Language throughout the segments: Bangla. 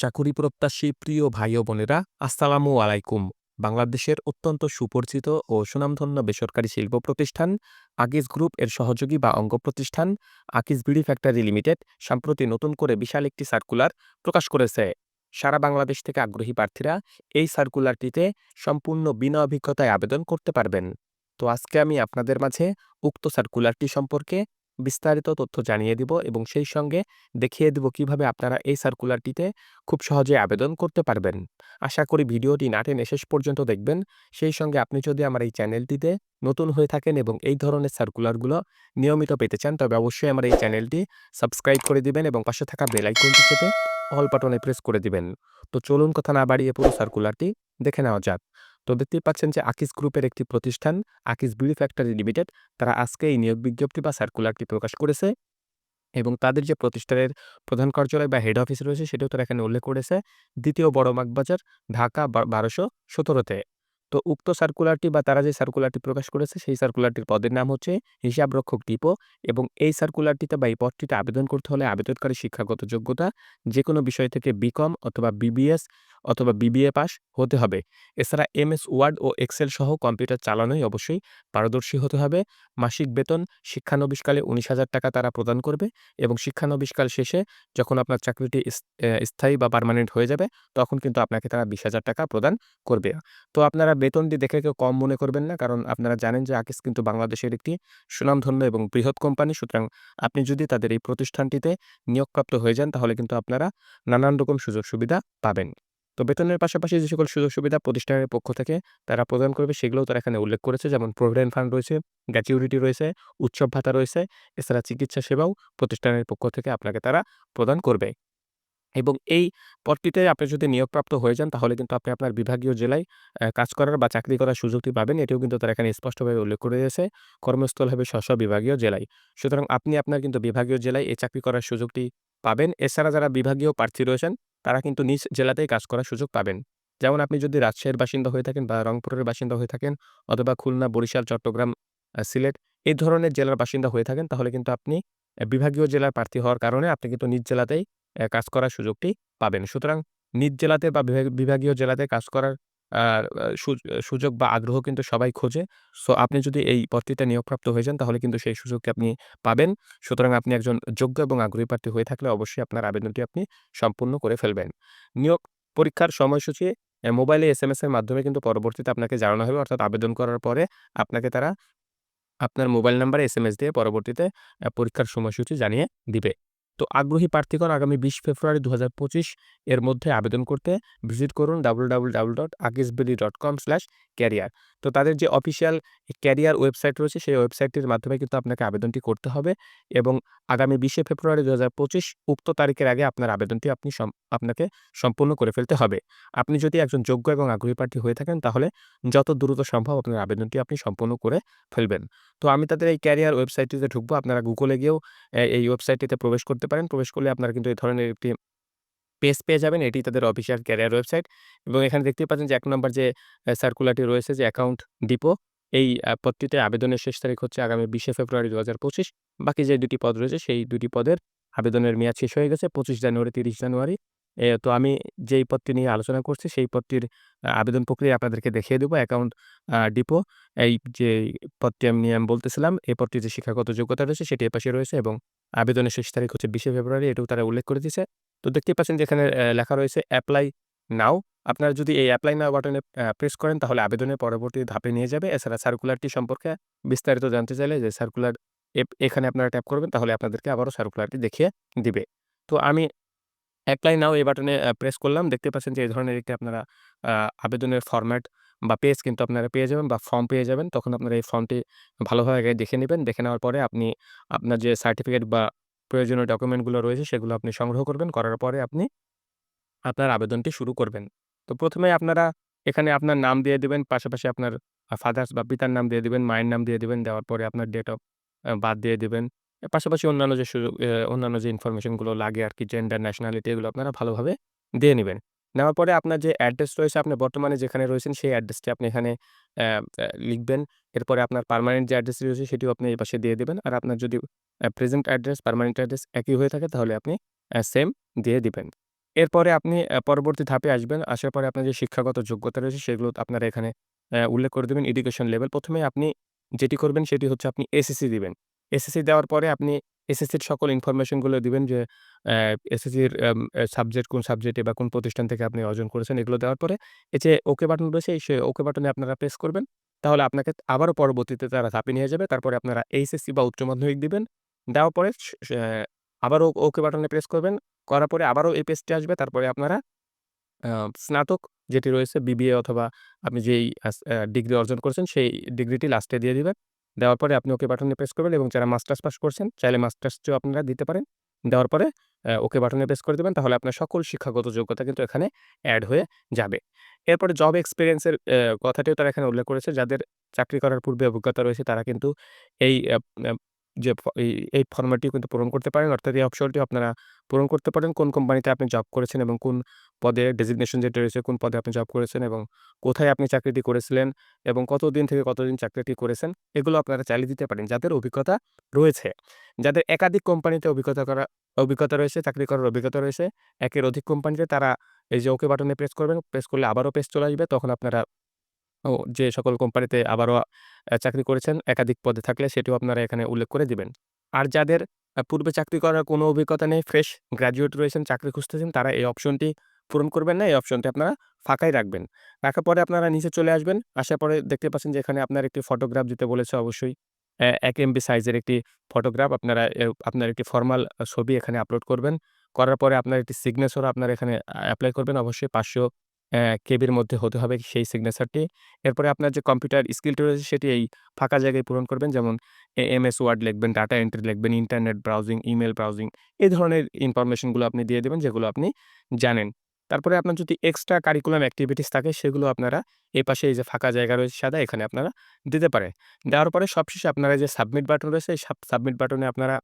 চাকুরি প্রত্যাশী প্রিয় ভাই ও বোনেরা, আসসালামু আলাইকুম। বাংলাদেশের অত্যন্ত সুপরিচিত ও সুনামধন্য বেসরকারি শিল্প প্রতিষ্ঠান আকিজ গ্রুপ এর সহযোগী বা অঙ্গ প্রতিষ্ঠান আকিজ বিড়ি ফ্যাক্টরি লিমিটেড সম্প্রতি নতুন করে বিশাল একটি সার্কুলার প্রকাশ করেছে। সারা বাংলাদেশ থেকে আগ্রহী প্রার্থীরা এই সার্কুলারটিতে সম্পূর্ণ বিনা অভিজ্ঞতায় আবেদন করতে পারবেন। তো আজকে আমি আপনাদের মাঝে উক্ত সার্কুলারটি সম্পর্কে বিস্তারিত তথ্য জানিয়ে দিব এবং সেই সঙ্গে দেখিয়ে দিব কিভাবে আপনারা এই সার্কুলারটিতে খুব সহজে আবেদন করতে পারবেন। আশা করি ভিডিওটি না টেনে শেষ পর্যন্ত দেখবেন। সেই সঙ্গে আপনি যদি আমার এই চ্যানেলটিতে নতুন হয়ে থাকেন এবং এই ধরনের সার্কুলারগুলো নিয়মিত পেতে চান, তবে অবশ্যই আমার এই চ্যানেলটি সাবস্ক্রাইব করে দিবেন এবং পাশে থাকা বেল আইকনটি চেপে অল বাটনে প্রেস করে দিবেন। তো চলুন কথা না বাড়িয়ে পুরো সার্কুলারটি দেখে নেওয়া যাক। তো দেখতেই পাচ্ছেন যে আকিজ গ্রুপের একটি প্রতিষ্ঠান আকিজ বিড়ি ফ্যাক্টরি লিমিটেড, তারা আজকে এই নিয়োগ বিজ্ঞপ্তি বা সার্কুলারটি প্রকাশ করেছে এবং তাদের যে প্রতিষ্ঠানের প্রধান কার্যালয় বা হেড অফিস রয়েছে সেটাও তারা এখানে উল্লেখ করেছে, দ্বিতীয় বড় মাগবাজার, ঢাকা ১২১৭-তে। তো উক্ত সার্কুলারটি বা তারা যে সার্কুলারটি প্রকাশ করেছে সেই সার্কুলারটির পদের নাম হচ্ছে হিসাবরক্ষক ডিপো এবং এই সার্কুলারটিতে বা এই পদটিতে আবেদন করতে হলে আবেদনকারী শিক্ষাগত যোগ্যতা যেকোনো বিষয় থেকে বিকম অথবা বিবিএস অথবা বিবিএ পাস হতে হবে। এছাড়া এমএস ওয়ার্ড ও এক্সেল সহ কম্পিউটার চালানোয় অবশ্যই পারদর্শী হতে হবে। মাসিক বেতন শিক্ষানবিশকালে ১৯,০০০ টাকা তারা প্রদান করবে এবং শিক্ষানবিশকাল শেষে যখন আপনার চাকরিটি স্থায়ী বা পার্মানেন্ট হয়ে যাবে, তখন কিন্তু আপনাকে তারা ২০,০০০ টাকা প্রদান করবে। তো আপনারা বেতনটি দেখে কেউ কম মনে করবেন না। কারণ আপনারা জানেন যে আকিজ কিন্তু বাংলাদেশের একটি সুনামধন্য এবং বৃহৎ কোম্পানি। সুতরাং আপনি যদি তাদের এই প্রতিষ্ঠানটিতে নিয়োগপ্রাপ্ত হয়ে যান, তাহলে কিন্তু আপনারা নানান রকম সুযোগ সুবিধা পাবেন। তো বেতনের পাশাপাশি যে সকল সুযোগ সুবিধা প্রতিষ্ঠানের পক্ষ থেকে তারা প্রদান করবে, সেগুলোও তারা এখানে উল্লেখ করেছে। যেমন প্রভিডেন্ট ফান্ড রয়েছে, গ্র্যাচুইটি রয়েছে, উৎসব ভাতা রয়েছে। এছাড়া চিকিৎসা সেবাও প্রতিষ্ঠানের পক্ষ থেকে আপনাকে তারা প্রদান করবে। এবং এই পদটিতে আপনি যদি নিয়োগপ্রাপ্ত হয়ে যান, তাহলে কিন্তু আপনি আপনার বিভাগীয় জেলায় কাজ করার বা চাকরি করার সুযোগটি পাবেন। এটিও কিন্তু তারা এখানে স্পষ্টভাবে উল্লেখ করে দিয়েছে। কর্মস্থল হবে স্ব বিভাগীয় জেলায়। সুতরাং আপনি আপনার কিন্তু বিভাগীয় জেলায় এই চাকরি করার সুযোগটি পাবেন। এছাড়া যারা বিভাগীয় প্রার্থী রয়েছেন, তারা কিন্তু নিজ জেলাতেই কাজ করার সুযোগ পাবেন। যেমন আপনি যদি রাজশাহীর বাসিন্দা হয়ে থাকেন বা রংপুরের বাসিন্দা হয়ে থাকেন অথবা খুলনা, বরিশাল, চট্টগ্রাম, সিলেট এই ধরনের জেলার বাসিন্দা হয়ে থাকেন, তাহলে কিন্তু আপনি বিভাগীয় জেলার প্রার্থী হওয়ার কারণে আপনি কিন্তু নিজ জেলাতেই কাজ করার সুযোগটি পাবেন। সুতরাং নিজ জেলাতে বা বিভাগীয় জেলাতে কাজ করার আ আ সুযোগ বা আগ্রহ কিন্তু সবাই খোঁজে। সো আপনি যদি এই পদটিতে নিয়োগপ্রাপ্ত হয়ে যান, তাহলে কিন্তু সেই সুযোগটি আপনি পাবেন। সুতরাং আপনি একজন যোগ্য এবং আগ্রহী প্রার্থী হয়ে থাকলে অবশ্যই আপনার আবেদনটি আপনি সম্পূর্ণ করে ফেলবেন। নিয়োগ পরীক্ষার সময়সূচি মোবাইলে এসএমএস এর মাধ্যমে কিন্তু পরবর্তীতে আপনাকে জানানো হবে। অর্থাৎ আবেদন করার পরে আপনাকে তারা আপনার মোবাইল নাম্বারে এসএমএস দিয়ে পরবর্তীতে পরীক্ষার সময়সূচি জানিয়ে দিবে। তো আগ্রহী প্রার্থীগণ আগামী ২০ ফেব্রুয়ারি ২০২৫ এর মধ্যে আবেদন করতে ভিজিট করুন www.akizbidi.com/career। তো তাদের যে অফিসিয়াল ক্যারিয়ার ওয়েবসাইট রয়েছে, সেই ওয়েবসাইটটির মাধ্যমে কিন্তু আপনাকে আবেদনটি করতে হবে এবং আগামী ২০ ফেব্রুয়ারি ২০২৫ উক্ত তারিখের আগে আপনার আবেদনটি আপনাকে সম্পূর্ণ করে ফেলতে হবে। আপনি যদি একজন যোগ্য এবং আগ্রহী প্রার্থী হয়ে থাকেন, তাহলে যত দ্রুত সম্ভব আপনার আবেদনটি আপনি সম্পূর্ণ করে ফেলবেন। তো আমি তাদের এই ক্যারিয়ার ওয়েবসাইটটিতে ঢুকবো। আপনারা গুগলে গিয়েও এই ওয়েবসাইটটিতে প্রবেশ করতে পারেন। প্রবেশ করলে আপনারা কিন্তু এই ধরনের একটি পেজ পেয়ে যাবেন। এটি তাদের অফিসিয়াল ক্যারিয়ার ওয়েবসাইট এবং এখানে দেখতেই পাচ্ছেন যে ১ নম্বর যে সার্কুলারটি রয়েছে যে অ্যাকাউন্ট ডিপো, এই পদটিতে আবেদনের শেষ তারিখ হচ্ছে আগামী ২০ ফেব্রুয়ারি ২০২৫। বাকি যে ২ টি পদ রয়েছে সেই ২ টি পদের আবেদনের মেয়াদ শেষ হয়ে গেছে ২৫ জানুয়ারি, ৩০ জানুয়ারি। তো আমি যেই পদটি নিয়ে আলোচনা করছি সেই পদটির আবেদন প্রক্রিয়া আপনাদেরকে দেখিয়ে দেব। অ্যাকাউন্ট ডিপো, এই যে পদটি আমি বলতেছিলাম, এই পদটির যে শিক্ষাগত যোগ্যতা রয়েছে সেটি এপাশে রয়েছে এবং আবেদনের শেষ তারিখ হচ্ছে ২০ ফেব্রুয়ারি, এটাও তারা উল্লেখ করে দিয়েছে। তো দেখতেই পাচ্ছেন যে এখানে লেখা রয়েছে এপ্লাই নাও। আপনারা যদি এই এপ্লাই নাও বাটনে প্রেস করেন, তাহলে আবেদনের পরবর্তী ধাপে নিয়ে যাবে। এছাড়া সার্কুলারটি সম্পর্কে বিস্তারিত জানতে চাইলে যে সার্কুলার এখানে আপনারা ট্যাপ করবেন, তাহলে আপনাদেরকে আবারও সার্কুলারটি দেখিয়ে দিবে। তো আমি এপ্লাই নাও এই বাটনে প্রেস করলাম। দেখতে পাচ্ছেন যে এই ধরনের একটি আপনারা আ আবেদনের ফরম্যাট বা পেজ কিন্তু আপনারা পেয়ে যাবেন বা ফর্ম পেয়ে যাবেন। তখন আপনারা এই ফর্মটি ভালোভাবে আগে দেখে নিবেন। দেখে নেওয়ার পরে আপনি আপনার যে সার্টিফিকেট বা প্রয়োজনীয় ডকুমেন্টগুলো রয়েছে সেগুলো আপনি সংগ্রহ করবেন। করার পরে আপনি আপনার আবেদনটি শুরু করবেন। তো ১ম এ আপনারা এখানে আপনার নাম দিয়ে দিবেন। পাশাপাশি আপনার ফাদার্স বা পিতার নাম দিয়ে দিবেন, মায়ের নাম দিয়ে দিবেন। দেওয়ার পরে আপনার ডেট অফ বার্থ দিয়ে দিবেন। এর পাশাপাশি অন্যান্য যে অন্যান্য যে ইনফরমেশন গুলো লাগে আরকি, জেন্ডার, ন্যাশনালিটি এগুলো আপনারা ভালোভাবে দিয়ে নিবেন। নেওয়ার পরে আপনার যে অ্যাড্রেস রয়েছে, আপনি বর্তমানে যেখানে রয়েছেন সেই অ্যাড্রেসটি আপনি এখানে লিখবেন। এরপরে আপনার পার্মানেন্ট যে অ্যাড্রেস রয়েছে সেটিও আপনি এই পাশে দিয়ে দিবেন। আর আপনার যদি প্রেজেন্ট অ্যাড্রেস, পার্মানেন্ট অ্যাড্রেস একই হয়ে থাকে, তাহলে আপনি সেম দিয়ে দিবেন। এরপরে আপনি পরবর্তী ধাপে আসবেন। আসার পরে আপনার যে শিক্ষাগত যোগ্যতা রয়েছে সেগুলো আপনারা এখানে উল্লেখ করে দিবেন এডুকেশন লেভেল। ১ম এ আপনি যেটি করবেন সেটি হচ্ছে আপনি এসএসসি দিবেন। এসএসসি দেওয়ার পরে আপনি এসএসসির সকল ইনফরমেশন গুলো দিবেন যে অ্যা এসএসসির সাবজেক্ট কোন সাবজেক্টে বা কোন প্রতিষ্ঠান থেকে আপনি অর্জন করেছেন এগুলো দেওয়ার পরে এই যে ওকে বাটন রয়েছে সে ওকে বাটনে আপনারা প্রেস করবেন। তাহলে আপনাকে আবারও পরবর্তীতে তারা ধাপে নিয়ে যাবে। তারপরে আপনারা এইচএসসি বা উচ্চ মাধ্যমিক দিবেন। দেওয়ার পরে আবারও ওকে বাটনে প্রেস করবেন। করার পরে আবারও এই পেজটি আসবে। তারপরে আপনারা আ স্নাতক যেটি রয়েছে বিবিএ অথবা আপনি যেই ডিগ্রি অর্জন করেছেন সেই ডিগ্রিটি লাস্টে দিয়ে দিবেন। দেওয়ার পরে আপনি ওকে বাটনে প্রেস করবেন এবং যারা মাস্টার্স পাস করছেন চাইলে মাস্টার্সটিও আপনারা দিতে পারেন। দেওয়ার পরে ওকে বাটনে প্রেস করে দিবেন। তাহলে আপনার সকল শিক্ষাগত যোগ্যতা কিন্তু এখানে এড হয়ে যাবে। এরপরে জব এক্সপেরিয়েন্স এর কথাটিও তারা এখানে উল্লেখ করেছে। যাদের চাকরি করার পূর্বে অভিজ্ঞতা রয়েছে তারা কিন্তু এই অ্যাপ অ্যাপ যে এই ফরম্যাটটিও কিন্তু পূরণ করতে পারেন। অর্থাৎ এই অপশনটিও আপনারা পূরণ করতে পারেন। কোন কোম্পানিতে আপনি জব করেছেন এবং কোন পদে ডেজিগনেশন যেটা রয়েছে, কোন পদে আপনি জব করেছেন এবং কোথায় আপনি চাকরিটি করেছিলেন এবং কতদিন থেকে কতদিন চাকরিটি করেছেন, এগুলো আপনারা চাইলে দিতে পারেন। যাদের অভিজ্ঞতা রয়েছে, যাদের একাধিক কোম্পানিতে অভিজ্ঞতা রয়েছে, চাকরি করার অভিজ্ঞতা রয়েছে, একের অধিক কোম্পানিতে তারা এই যে ওকে বাটনে প্রেস করবেন। প্রেস করলে আবারও পেজ চলে আসবে। তখন আপনারা যে সকল কোম্পানিতে আবারও চাকরি করেছেন একাধিক পদে থাকলে সেটিও আপনারা এখানে উল্লেখ করে দিবেন। আর যাদের পূর্বে চাকরি করার কোনো অভিজ্ঞতা নেই, ফ্রেশ গ্র্যাজুয়েট রয়েছেন, চাকরি খুঁজতেছেন, তারা এই অপশনটি পূরণ করবেন না। এই অপশনটি আপনারা ফাঁকাই রাখবেন। রাখার পরে আপনারা নিচে চলে আসবেন। আসার পরে দেখতে পাচ্ছেন যে এখানে আপনার একটি ফটোগ্রাফ দিতে বলেছে অবশ্যই। ১ এমবি সাইজের একটি ফটোগ্রাফ আপনারা আপনার একটি ফরমাল ছবি এখানে আপলোড করবেন। করার পরে আপনার একটি সিগনেচারও আপনারা এখানে এপ্লাই করবেন। অবশ্যই ৫০০ কেবির মধ্যে হতে হবে সেই সিগনেচারটি। এরপরে আপনার যে কম্পিউটার স্কিলটি রয়েছে সেটি এই ফাঁকা জায়গায় পূরণ করবেন। যেমন এমএস ওয়ার্ড লিখবেন, ডাটা এন্ট্রি লিখবেন, ইন্টারনেট ব্রাউজিং, ইমেইল ব্রাউজিং এই ধরনের ইনফরমেশন গুলো আপনি দিয়ে দিবেন যেগুলো আপনি জানেন। তারপরে আপনার যদি এক্সট্রা কারিকুলাম এক্টিভিটিস থাকে সেগুলো আপনারা এপাশে এই যে ফাঁকা জায়গা রয়েছে সাদা এখানে আপনারা দিতে পারেন। দেওয়ার পরে সবশেষে আপনারা যে সাবমিট বাটন রয়েছে এই সাবমিট বাটনে আপনারা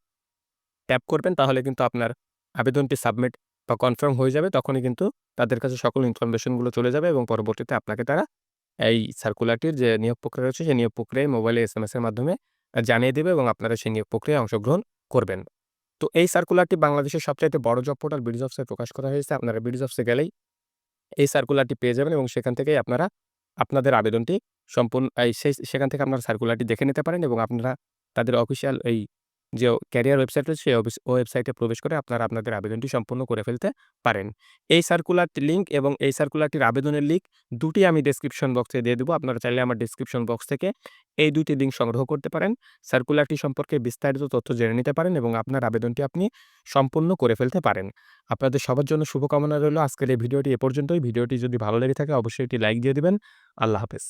ট্যাপ করবেন তাহলে কিন্তু আপনার আবেদনটি সাবমিট বা কনফার্ম হয়ে যাবে। তখনই কিন্তু তাদের কাছে সকল ইনফরমেশন গুলো চলে যাবে এবং পরবর্তীতে আপনাকে তারা এই সার্কুলারটির যে নিয়োগ প্রক্রিয়া রয়েছে সেই নিয়োগ প্রক্রিয়ায় মোবাইলে এসএমএস এর মাধ্যমে জানিয়ে দিবে এবং আপনারা সেই নিয়োগ প্রক্রিয়ায় অংশগ্রহণ করবেন। তো এই সার্কুলারটি বাংলাদেশের সবচাইতে বড় জব পোর্টাল বিডিজবস এ প্রকাশ করা হয়েছে। আপনারা বিডিজবস এ গেলেই এই সার্কুলারটি পেয়ে যাবেন এবং সেখান থেকেই আপনারা আপনাদের আবেদনটি সম্পূর্ণ সেখান থেকে আপনারা সার্কুলারটি দেখে নিতে পারেন এবং আপনারা তাদের অফিসিয়াল এই যে ক্যারিয়ার ওয়েবসাইট রয়েছে সেই ওয়েবসাইটে প্রবেশ করে আপনারা আপনাদের আবেদনটি সম্পূর্ণ করে ফেলতে পারেন। এই সার্কুলারটির লিঙ্ক এবং এই সার্কুলারটির আবেদনের লিঙ্ক দুটি আমি ডেসক্রিপশন বক্সে দিয়ে দেব। আপনারা চাইলে আমার ডেসক্রিপশন বক্স থেকে এই ২ টি লিঙ্ক সংগ্রহ করতে পারেন। সার্কুলারটি সম্পর্কে বিস্তারিত তথ্য জেনে নিতে পারেন এবং আপনার আবেদনটি আপনি সম্পূর্ণ করে ফেলতে পারেন। আপনাদের সবার জন্য শুভকামনা রইল। আজকের এই ভিডিওটি এ পর্যন্তই। ভিডিওটি যদি ভালো লেগে থাকে অবশ্যই একটি লাইক দিয়ে দিবেন। আল্লাহ হাফেজ।